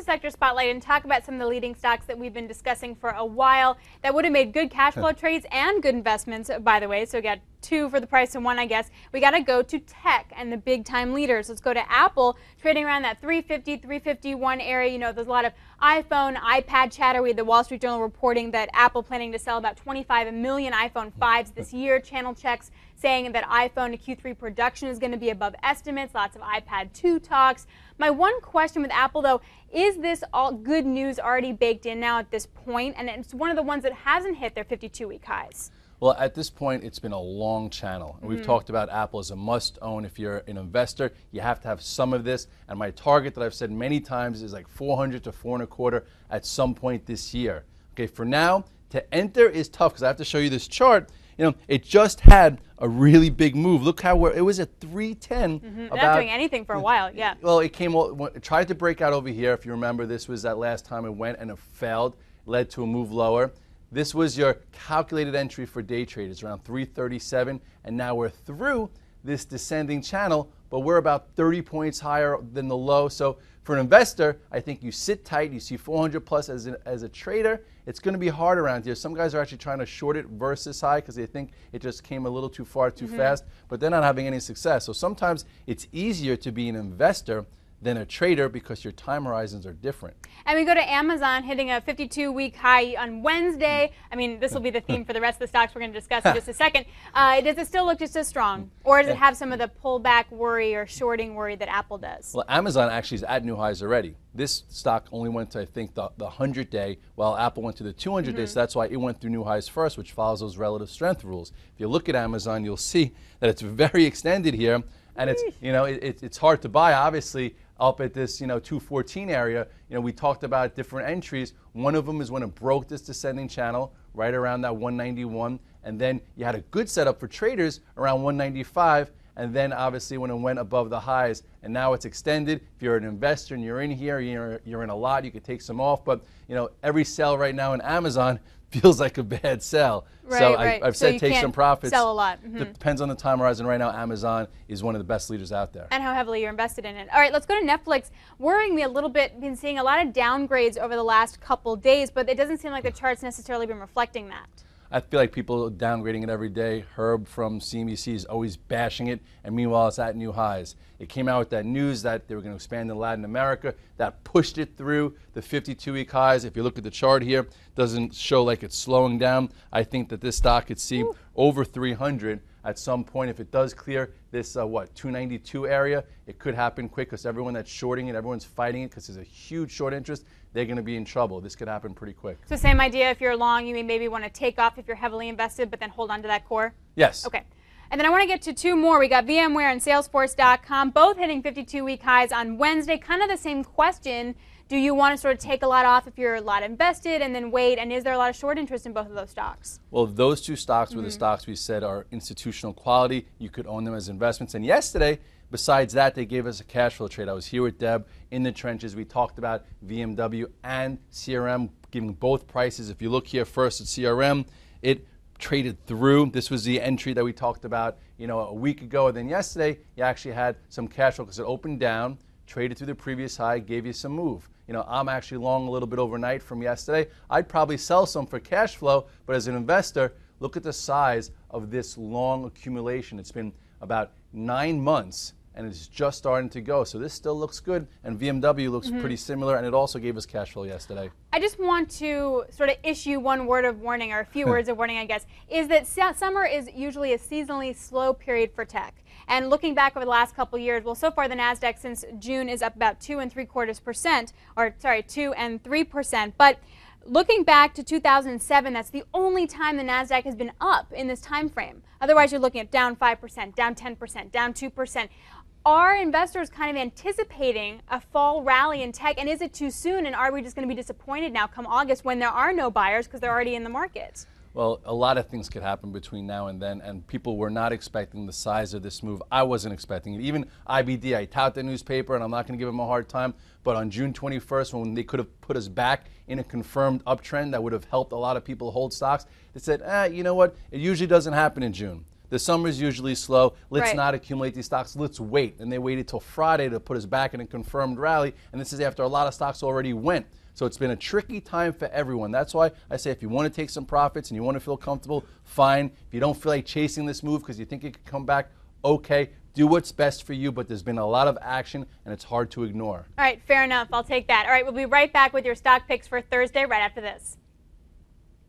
sector spotlight and talk about some of the leading stocks that we've been discussing for a while that would have made good cash flow trades and good investments, by the way. So we got two for the price of one, I guess. We got to go to tech and the big time leaders. Let's go to Apple, trading around that 350, 351 area. You know, there's a lot of iPhone, iPad chatter. We had the Wall Street Journal reporting that Apple planning to sell about 25 million iPhone 5s this year. Channel checks saying that iPhone Q3 production is going to be above estimates. Lots of iPad 2 talks. My one question with Apple, though, is this all good news already baked in now at this point? And it's one of the ones that hasn't hit their 52-week highs. Well, at this point, it's been a long channel. And we've talked about Apple as a must-own. If you're an investor, you have to have some of this. And my target that I've said many times is like 400 to 4.25 at some point this year. Okay, for now, to enter is tough because I have to show you this chart. You know, it just had a really big move. Look how it was at 310. Not doing anything for a while, yeah. Well, it tried to break out over here. If you remember, this was that last time it went and it failed, led to a move lower. This was your calculated entry for day traders, around 337, and now we're through this descending channel, but we're about 30 points higher than the low. So for an investor, I think you sit tight, you see 400 plus as a trader. It's going to be hard around here. Some guys are actually trying to short it versus high because they think it just came a little too far, too fast, but they're not having any success. So sometimes it's easier to be an investor than a trader because your time horizons are different. And we go to Amazon hitting a 52-week high on Wednesday. I mean, this will be the theme for the rest of the stocks we're going to discuss in just a second. Does it still look just as strong? Or does it have some of the pullback worry or shorting worry that Apple does? Well, Amazon actually is at new highs already. This stock only went to, I think, the 100-day, while Apple went to the 200-day, so that's why it went through new highs first, which follows those relative strength rules. If you look at Amazon, you'll see that it's very extended here, and it's, you know, it's hard to buy, obviously, up at this, you know, 214 area. You know, we talked about different entries. One of them is when it broke this descending channel right around that 191, and then you had a good setup for traders around 195, and then obviously when it went above the highs, and now it's extended. If you're an investor and you're in here, you're in a lot, you could take some off, but you know, every sell right now in Amazon feels like a bad sell. Right, so right. I've said take some profits. Sell a lot. Depends on the time horizon. Right now, Amazon is one of the best leaders out there. And how heavily you're invested in it. All right, let's go to Netflix. Worrying me a little bit, been seeing a lot of downgrades over the last couple days, but it doesn't seem like the chart's necessarily been reflecting that. I feel like people are downgrading it every day. Herb from CNBC is always bashing it, and meanwhile it's at new highs. It came out with that news that they were going to expand in Latin America. That pushed it through the 52-week highs. If you look at the chart here, it doesn't show like it's slowing down. I think that this stock could see over 300 at some point. If it does clear this, 292 area, it could happen quick because everyone that's shorting it, everyone's fighting it because there's a huge short interest. They're going to be in trouble. This could happen pretty quick. So same idea, if you're long, you may maybe want to take off if you're heavily invested, but then hold on to that core? Yes. Okay. And then I want to get to two more. We got VMware and Salesforce.com, both hitting 52-week highs on Wednesday. Kind of the same question. Do you want to sort of take a lot off if you're a lot invested and then wait? And is there a lot of short interest in both of those stocks? Well, those two stocks were the stocks we said are institutional quality. You could own them as investments. And yesterday, besides that, they gave us a cash flow trade. I was here with Deb in the trenches. We talked about VMW and CRM, giving both prices. If you look here first at CRM, it traded through. This was the entry that we talked about, you know, a week ago. And then yesterday, you actually had some cash flow because it opened down, traded through the previous high, gave you some move. You know, I'm actually long a little bit overnight from yesterday. I'd probably sell some for cash flow, but as an investor, look at the size of this long accumulation. It's been about 9 months, and it's just starting to go. So this still looks good, and VMW looks pretty similar, and it also gave us cash flow yesterday. I just want to sort of issue one word of warning, or a few words of warning, I guess, is that summer is usually a seasonally slow period for tech. And looking back over the last couple years, well, so far the NASDAQ since June is up about 2.75%, or sorry, 2 and 3%. But looking back to 2007, that's the only time the NASDAQ has been up in this time frame. Otherwise, you're looking at down 5%, down 10%, down 2%. Are investors kind of anticipating a fall rally in tech, and is it too soon, and are we just going to be disappointed now come August when there are no buyers because they're already in the market? Well, a lot of things could happen between now and then, and people were not expecting the size of this move. I wasn't expecting it. Even IBD, I tout the newspaper, and I'm not going to give them a hard time, but on June 21st, when they could have put us back in a confirmed uptrend that would have helped a lot of people hold stocks, they said, you know what, it usually doesn't happen in June. the summer's usually slow. Let's Right. not accumulate these stocks. Let's wait. And they waited till Friday to put us back in a confirmed rally. And this is after a lot of stocks already went. So it's been a tricky time for everyone. That's why I say if you want to take some profits and you want to feel comfortable, fine. If you don't feel like chasing this move because you think it could come back, okay. Do what's best for you, but there's been a lot of action and it's hard to ignore. All right, fair enough. I'll take that. All right, we'll be right back with your stock picks for Thursday right after this.